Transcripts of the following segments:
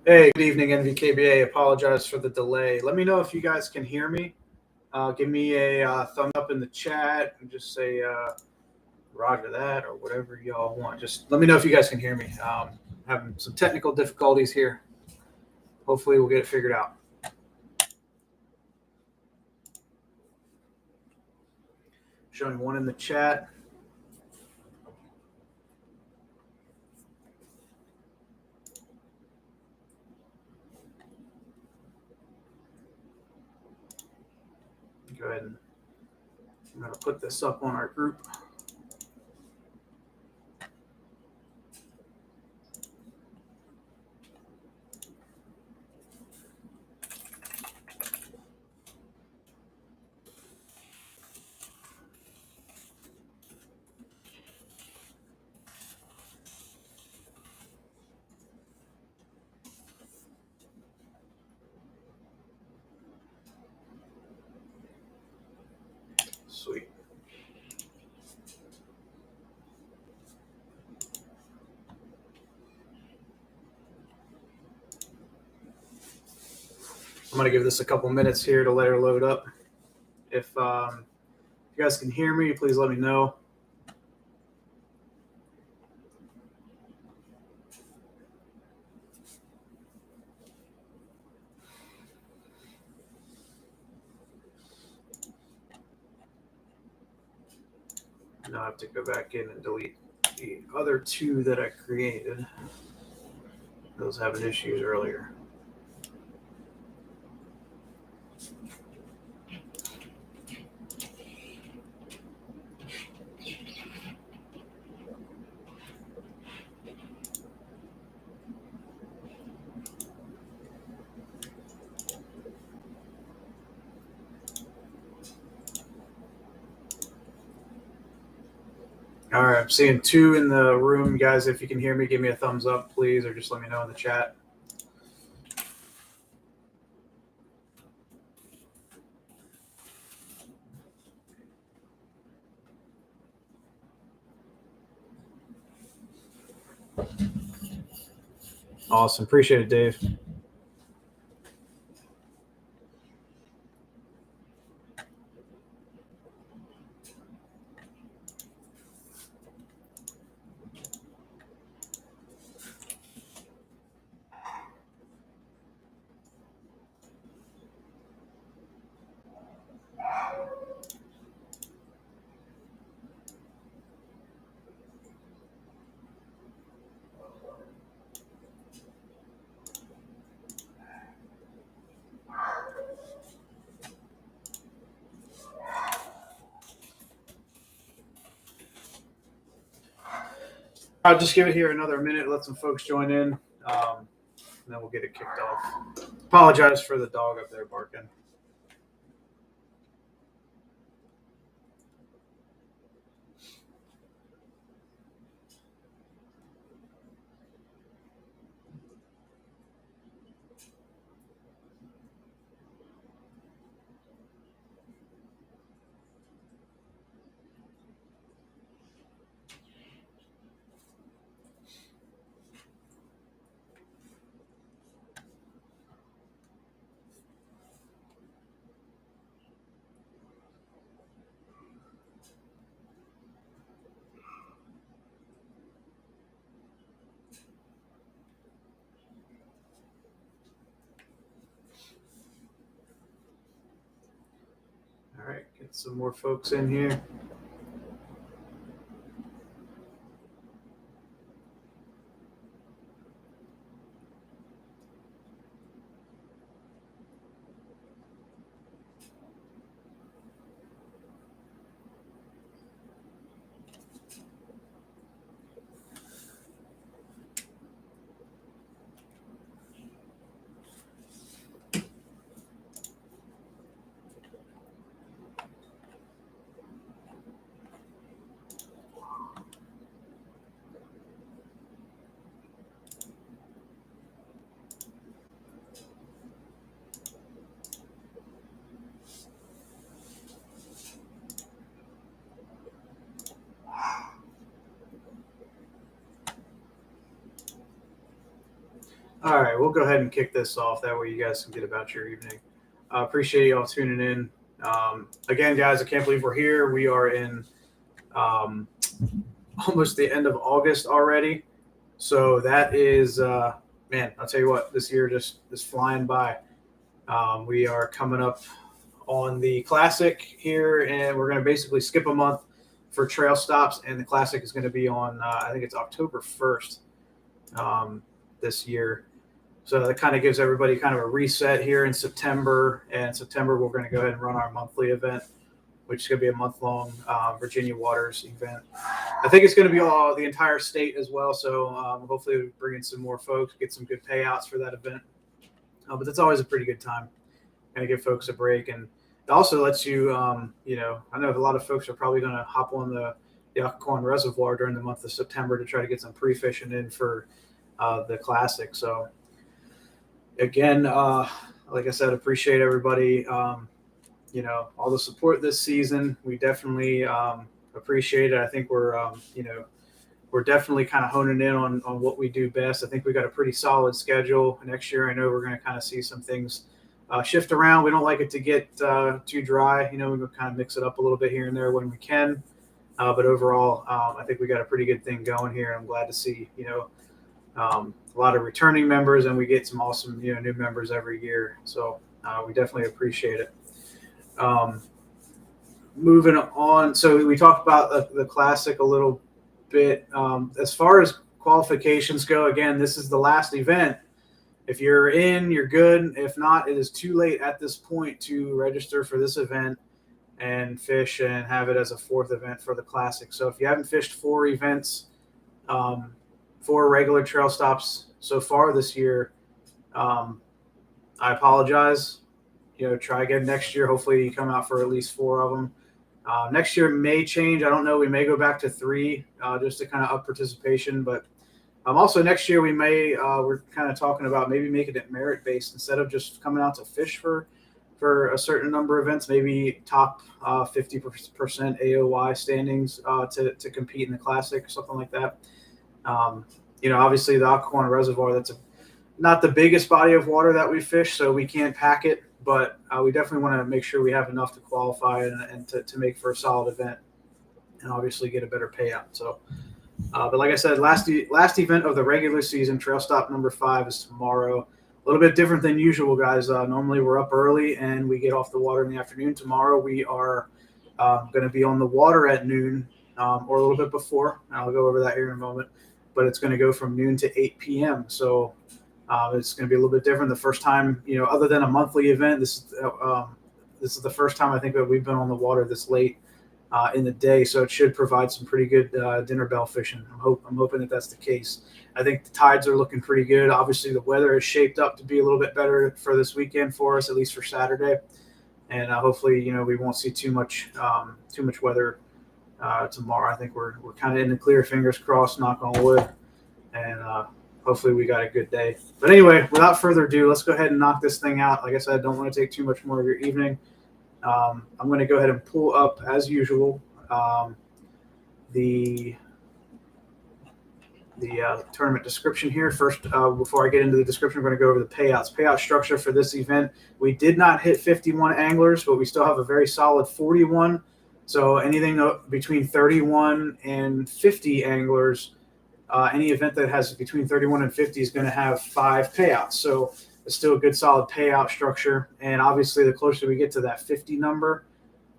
Hey, good evening, NVKBA. Apologize for the delay. Let me know if you guys can hear me. Give me a thumb up in the chat and just say roger that or whatever y'all want. Just let me know if you guys can hear me. Having some technical difficulties here. Hopefully, we'll get it figured out. Showing one in the chat. Go ahead and I'm going to put this up on our group. Sweet. I'm going to give this a couple minutes here to let her load up. If you guys can hear me, please let me know. Now I have to go back in and delete the other two that I created. Those having issues earlier. All right, I'm seeing two in the room. Guys, if you can hear me, give me a thumbs up, please, or just let me know in the chat. Awesome. Appreciate it, Dave. I'll just give it here another minute, let some folks join in, and then we'll get it kicked off. Apologize for the dog up there barking. All right, get some more folks in here. All right, we'll go ahead and kick this off. That way you guys can get about your evening. I appreciate y'all tuning in. Again, guys, I can't believe we're here. We are in almost the end of August already. So that is, man, I'll tell you what, this year just is flying by. We are coming up on the Classic here, and we're going to basically skip a month for trail stops, and the Classic is going to be on, I think it's October 1st this year. So that kind of gives everybody kind of a reset here in September. And in September, we're going to go ahead and run our monthly event, which is going to be a month-long Virginia Waters event. I think it's going to be all the entire state as well. So hopefully we bring in some more folks, get some good payouts for that event. But that's always a pretty good time. Kind of give folks a break. And it also lets you, I know a lot of folks are probably going to hop on the Occoquan Reservoir during the month of September to try to get some pre-fishing in for the Classic. So again, like I said, appreciate everybody, all the support this season. We definitely appreciate it. I think we're definitely kind of honing in on what we do best. I think we got a pretty solid schedule. Next year, I know we're going to kind of see some things shift around. We don't like it to get too dry. We can kind of mix it up a little bit here and there when we can. But overall, I think we got a pretty good thing going here. I'm glad to see, a lot of returning members, and we get some awesome, new members every year. So we definitely appreciate it. Moving on. So we talked about the Classic a little bit. As far as qualifications go, again, this is the last event. If you're in, you're good. If not, it is too late at this point to register for this event and fish and have it as a fourth event for the Classic. So if you haven't fished 4 events, 4 regular trail stops so far this year, I apologize. Try again next year. Hopefully you come out for at least 4 of them. Next year may change. I don't know. We may go back to 3 just to kind of up participation. But also next year we may, we're kind of talking about maybe making it merit-based instead of just coming out to fish for a certain number of events, maybe top 50% AOY standings to compete in the Classic or something like that. Obviously the Occoquan Reservoir, that's not the biggest body of water that we fish, so we can't pack it, but we definitely want to make sure we have enough to qualify and to make for a solid event and obviously get a better payout. So, but like I said, last event of the regular season, trail stop number 5 is tomorrow. A little bit different than usual, guys. Normally we're up early and we get off the water in the afternoon. Tomorrow we are going to be on the water at noon or a little bit before. I'll go over that here in a moment. But it's going to go from noon to 8 p.m. So it's going to be a little bit different. The first time, other than a monthly event, this is the first time I think that we've been on the water this late in the day. So it should provide some pretty good dinner bell fishing. I'm hoping that that's the case. I think the tides are looking pretty good. Obviously, the weather is shaped up to be a little bit better for this weekend for us, at least for Saturday. And hopefully, we won't see too much weather tomorrow. I think we're kind of in the clear, fingers crossed, knock on wood, and hopefully we got a good day. But anyway, without further ado, let's go ahead and knock this thing out. Like I said, I don't want to take too much more of your evening. I'm going to go ahead and pull up, as usual, the tournament description here. First, before I get into the description, we're going to go over the payouts. Payout structure for this event. We did not hit 51 anglers, but we still have a very solid 41. So anything between 31 and 50 anglers, any event that has between 31 and 50 is going to have 5 payouts. So it's still a good solid payout structure. And obviously the closer we get to that 50 number,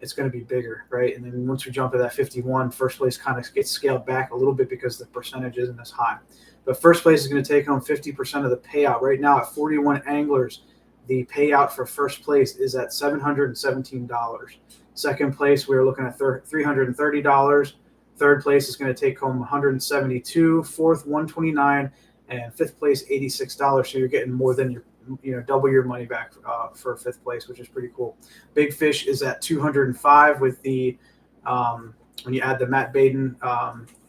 it's going to be bigger, right? And then once we jump to that 51, first place kind of gets scaled back a little bit because the percentage isn't as high. But first place is going to take home 50% of the payout. Right now at 41 anglers, the payout for first place is at $717. Second place, we're looking at $330. Third place is going to take home $172. Fourth, $129, and fifth place, $86. So you're getting more than double your money back for fifth place, which is pretty cool. Big Fish is at $205 with the when you add the Matt Baden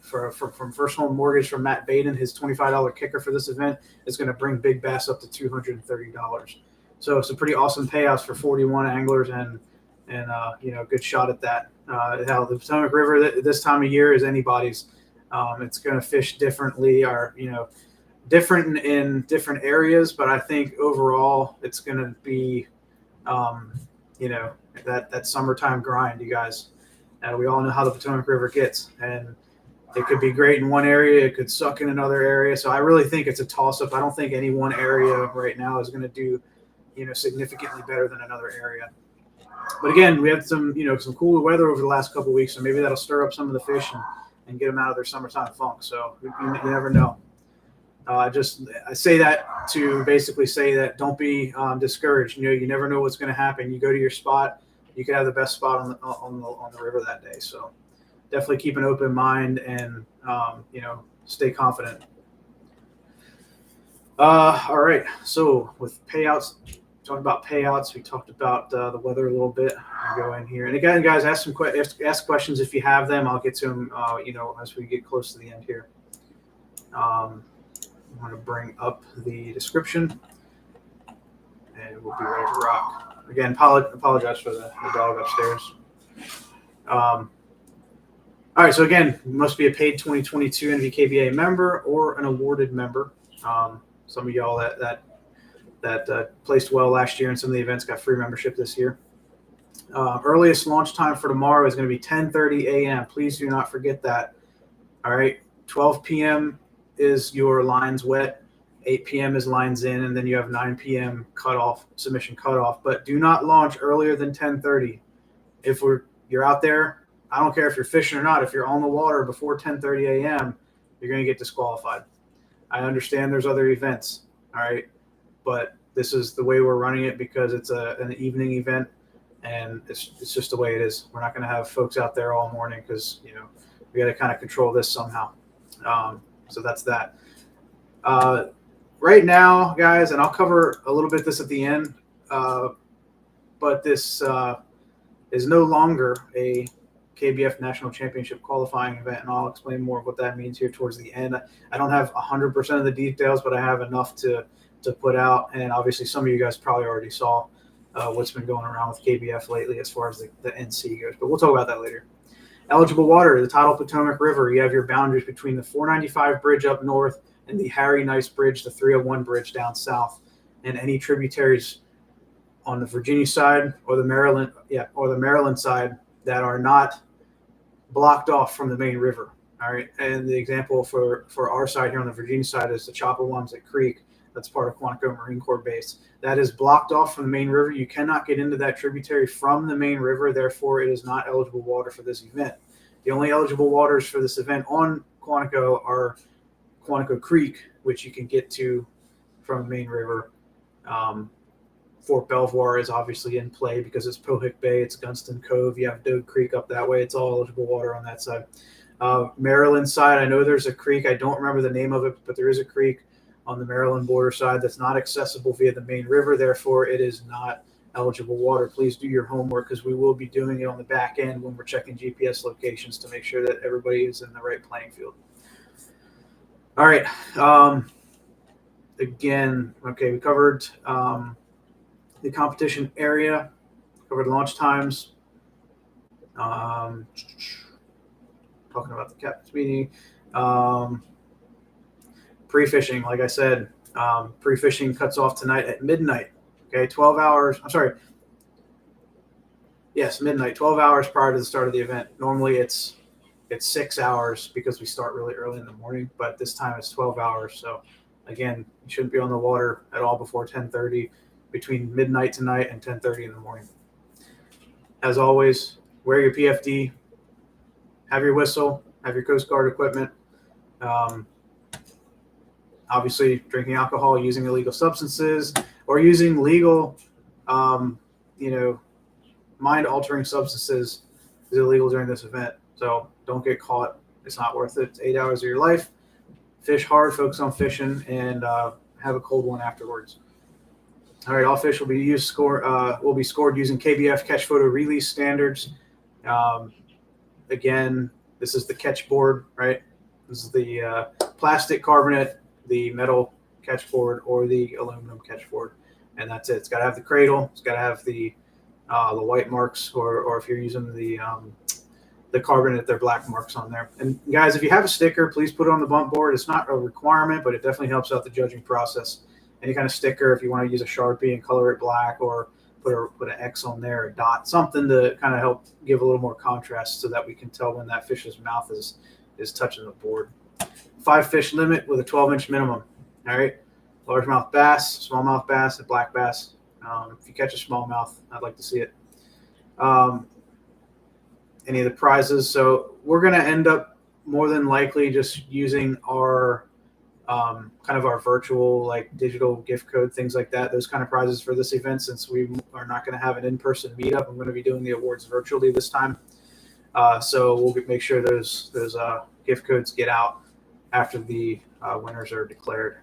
from First Home Mortgage from Matt Baden, his $25 kicker for this event is going to bring Big Bass up to $230. So some pretty awesome payouts for 41 anglers and good shot at that. How the Potomac River this time of year is anybody's. It's going to fish differently. different in different areas, but I think overall it's going to be, that summertime grind, you guys. We all know how the Potomac River gets, and it could be great in one area, it could suck in another area. So I really think it's a toss-up. I don't think any one area right now is going to do, significantly better than another area. But again, we had some cooler weather over the last couple of weeks, so maybe that'll stir up some of the fish and get them out of their summertime funk. So you never know. I say that to basically say that don't be discouraged. You never know what's going to happen. You go to your spot, you could have the best spot on the river that day. So definitely keep an open mind and stay confident. All right. So with payouts, talking about payouts, we talked about the weather a little bit. I'll go in here, and again, guys, ask questions if you have them. I'll get to them, as we get close to the end here. I'm going to bring up the description, and we'll be ready to rock. Again, apologize for the dog upstairs. All right, so again, you must be a paid 2022 NVKBA member or an awarded member. Some of y'all that placed well last year in some of the events got free membership this year. Earliest launch time for tomorrow is going to be 10:30 a.m. Please do not forget that. All right, 12 p.m. is your lines wet, 8 p.m. is lines in, and then you have 9 p.m. submission cutoff. But do not launch earlier than 10:30. If you're out there, I don't care if you're fishing or not. If you're on the water before 10:30 a.m., you're going to get disqualified. I understand there's other events, all right, but this is the way we're running it because it's an evening event, and it's just the way it is. We're not going to have folks out there all morning because we got to kind of control this somehow. So that's that. Right now, guys, and I'll cover a little bit this at the end, but this is no longer a KBF National Championship qualifying event, and I'll explain more of what that means here towards the end. I don't have 100% of the details, but I have enough to put out, and obviously some of you guys probably already saw what's been going around with KBF lately as far as the NC goes, but we'll talk about that later. Eligible water, the tidal Potomac River. You have your boundaries between the 495 bridge up north and the Harry Nice Bridge, the 301 bridge down south, and any tributaries on the Virginia side or the Maryland side that are not blocked off from the main river. All right, and the example for our side here on the Virginia side is the Chappaquiddick Creek. That's part of Quantico Marine Corps base. That is blocked off from the main river. You cannot get into that tributary from the main river. Therefore, it is not eligible water for this event. The only eligible waters for this event on Quantico are Quantico Creek, which you can get to from the main river. Fort Belvoir is obviously in play because it's Pohick Bay, it's Gunston Cove. You have Doe Creek up that way. It's all eligible water on that side. Maryland side, I know there's a creek. I don't remember the name of it, but there is a creek on the Maryland border side that's not accessible via the main river. Therefore, it is not eligible water. Please do your homework because we will be doing it on the back end when we're checking GPS locations to make sure that everybody is in the right playing field. All right. Again, okay, we covered the competition area, covered launch times. Talking about the captain's meeting. Pre-fishing, like I said, pre-fishing cuts off tonight at midnight. Okay, 12 hours. I'm sorry. Yes, midnight, 12 hours prior to the start of the event. Normally it's 6 hours because we start really early in the morning, but this time it's 12 hours. So again, you shouldn't be on the water at all before 10:30, between midnight tonight and 10:30 in the morning. As always, wear your PFD, have your whistle, have your Coast Guard equipment. Obviously, drinking alcohol, using illegal substances, or using legal, mind-altering substances is illegal during this event. So don't get caught. It's not worth it. It's 8 hours of your life. Fish hard, focus on fishing, and have a cold one afterwards. All right, all fish will be scored using KBF catch photo release standards. Again, this is the catch board, right? This is the plastic carbonate, the metal catch board, or the aluminum catch board, and that's it. It's got to have the cradle. It's got to have the white marks, or if you're using the the carbon, their black marks on there. And guys, if you have a sticker, please put it on the bump board. It's not a requirement, but it definitely helps out the judging process. Any kind of sticker, if you want to use a Sharpie and color it black, or put an X on there, a dot, something to kind of help give a little more contrast so that we can tell when that fish's mouth is touching the board. 5 fish limit with a 12-inch minimum. All right, largemouth bass, smallmouth bass, and black bass. If you catch a smallmouth, I'd like to see it. Any of the prizes. So we're going to end up more than likely just using our kind of our virtual, like, digital gift code, things like that, those kind of prizes for this event, since we are not going to have an in-person meetup. I'm going to be doing the awards virtually this time. So we'll make sure those gift codes get out after the winners are declared.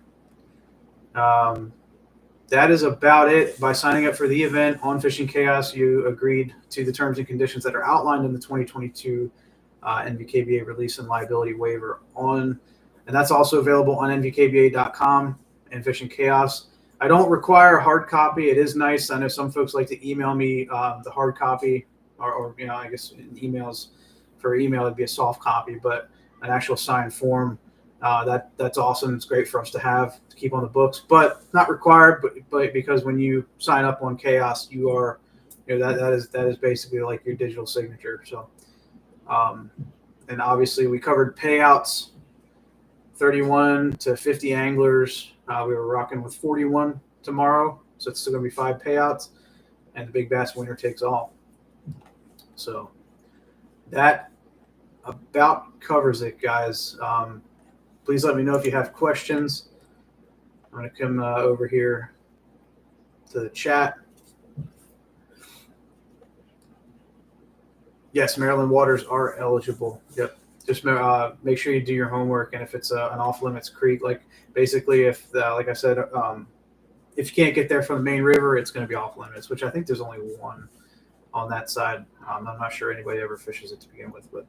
That is about it. By signing up for the event on Fishing Chaos, you agreed to the terms and conditions that are outlined in the 2022 NVKBA release and liability waiver and that's also available on NVKBA.com and Fishing Chaos. I don't require a hard copy. It is nice. I know some folks like to email me the hard copy, or I guess in emails, for email it'd be a soft copy, but an actual signed form. That's awesome. It's great for us to have to keep on the books, but not required. But because when you sign up on Chaos, you are, that is basically like your digital signature. So, and obviously we covered payouts, 31 to 50 anglers. We were rocking with 41 tomorrow, so it's still gonna be 5 payouts, and the big bass winner takes all. So that about covers it, guys. Please let me know if you have questions. I'm going to come over here to the chat. Yes, Maryland waters are eligible. Yep. Just make sure you do your homework. And if it's an off-limits creek, like basically if, like I said, if you can't get there from the main river, it's going to be off-limits, which I think there's only one on that side. I'm not sure anybody ever fishes it to begin with, but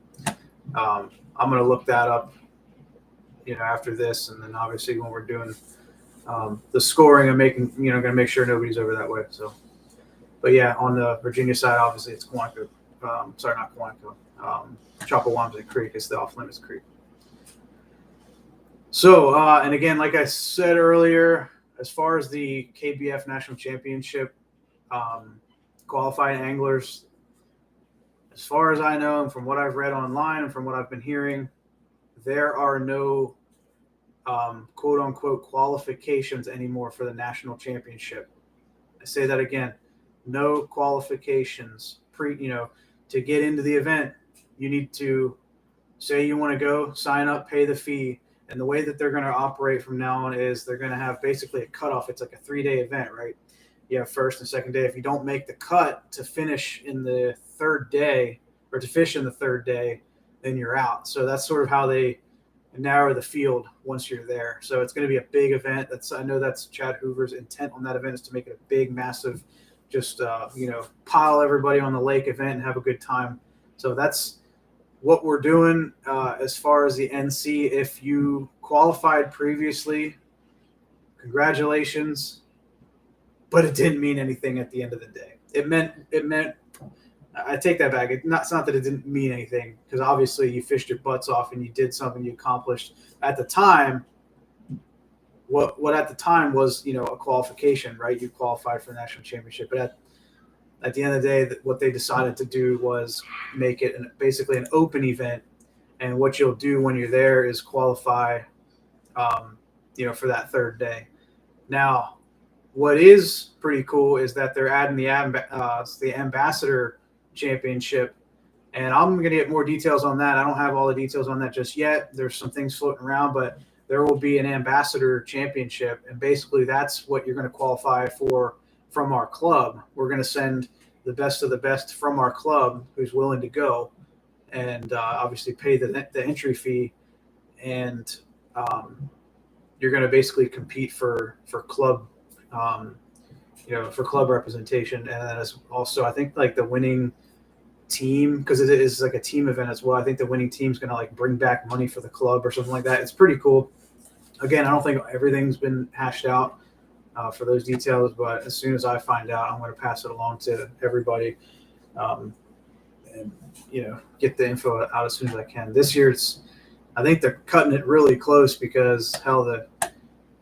I'm going to look that up after this, and then obviously when we're doing the scoring, I'm making, going to make sure nobody's over that way. So, but yeah, on the Virginia side, obviously it's Quantico. Sorry, not Quantico. Chapawamsa Creek is the off-limits creek. So, and again, like I said earlier, as far as the KBF National Championship qualified anglers, as far as I know, and from what I've read online and from what I've been hearing, there are no quote unquote qualifications anymore for the national championship. I say that again, no qualifications to get into the event. You need to say you want to go, sign up, pay the fee. And the way that they're going to operate from now on is they're going to have basically a cutoff. It's like a 3-day event, right? You have first and second day. If you don't make the cut to finish in the third day, or to fish in the third day, then you're out. So that's sort of how they narrow the field once you're there. So it's going to be a big event. I know that's Chad Hoover's intent on that event, is to make it a big, massive, just pile everybody on the lake event and have a good time. So that's what we're doing as far as the NC. If you qualified previously, congratulations, but it didn't mean anything at the end of the day. It meant I take that back. It's not that it didn't mean anything, because obviously you fished your butts off and you did something you accomplished at the time. What at the time was, a qualification, right? You qualified for the national championship. But at the end of the day, what they decided to do was make it basically an open event. And what you'll do when you're there is qualify, for that third day. Now, what is pretty cool is that they're adding the ambassador championship, and I'm going to get more details on that. I don't have all the details on that just yet. There's some things floating around, but there will be an ambassador championship, and basically that's what you're going to qualify for from our club. We're going to send the best of the best from our club who's willing to go, and obviously pay the entry fee, and you're going to basically compete for club for club representation. And then also, I think, like, the winning team, because it is like a team event as well, I think the winning team's going to, like, bring back money for the club or something like that. It's pretty cool. Again, I don't think everything's been hashed out for those details, but as soon as I find out, I'm going to pass it along to everybody. and get the info out as soon as I can. This year, I think they're cutting it really close because hell, the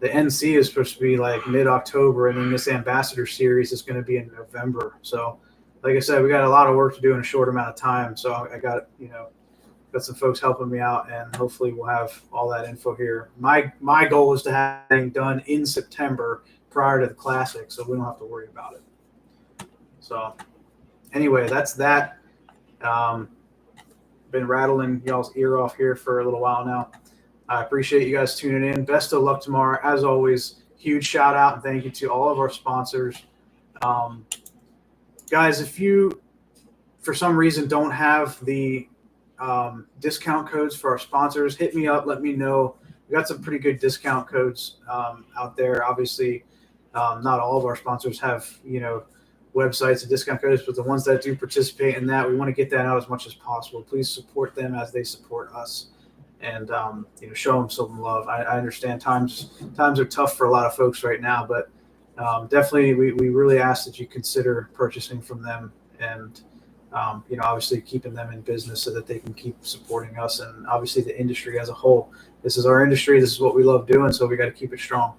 NC is supposed to be like mid-October, and then this Ambassador Series is going to be in November. So, like I said, we got a lot of work to do in a short amount of time. So I got some folks helping me out, and hopefully we'll have all that info here. My goal is to have everything done in September prior to the Classic, so we don't have to worry about it. So anyway, that's that. Been rattling y'all's ear off here for a little while now. I appreciate you guys tuning in. Best of luck tomorrow. As always, huge shout out and thank you to all of our sponsors. Guys, if you, for some reason, don't have the discount codes for our sponsors, hit me up. Let me know. We got some pretty good discount codes out there. Obviously, not all of our sponsors have, websites and discount codes, but the ones that do participate in that, we want to get that out as much as possible. Please support them as they support us, and show them some love. I understand times are tough for a lot of folks right now, but definitely we really ask that you consider purchasing from them, and obviously keeping them in business so that they can keep supporting us, and obviously the industry as a whole. This is our industry. This is what we love doing, so we got to keep it strong.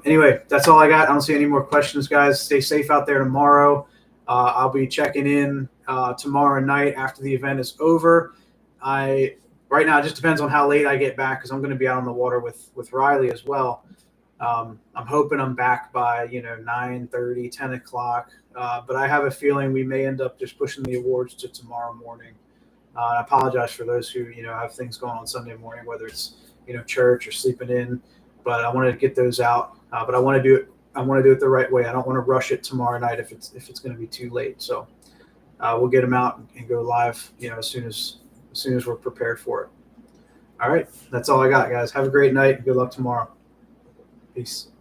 Anyway, that's all I got. I don't see any more questions, guys. Stay safe out there tomorrow. I'll be checking in tomorrow night after the event is over. Right now, it just depends on how late I get back, because I'm going to be out on the water with Riley as well. I'm hoping I'm back by 9:30, 10 o'clock. But I have a feeling we may end up just pushing the awards to tomorrow morning. I apologize for those who have things going on Sunday morning, whether it's church or sleeping in. But I wanted to get those out. But I want to do it. I want to do it the right way. I don't want to rush it tomorrow night if it's going to be too late. So we'll get them out and go live as soon as we're prepared for it. All right, that's all I got, guys. Have a great night. Good luck tomorrow. Peace.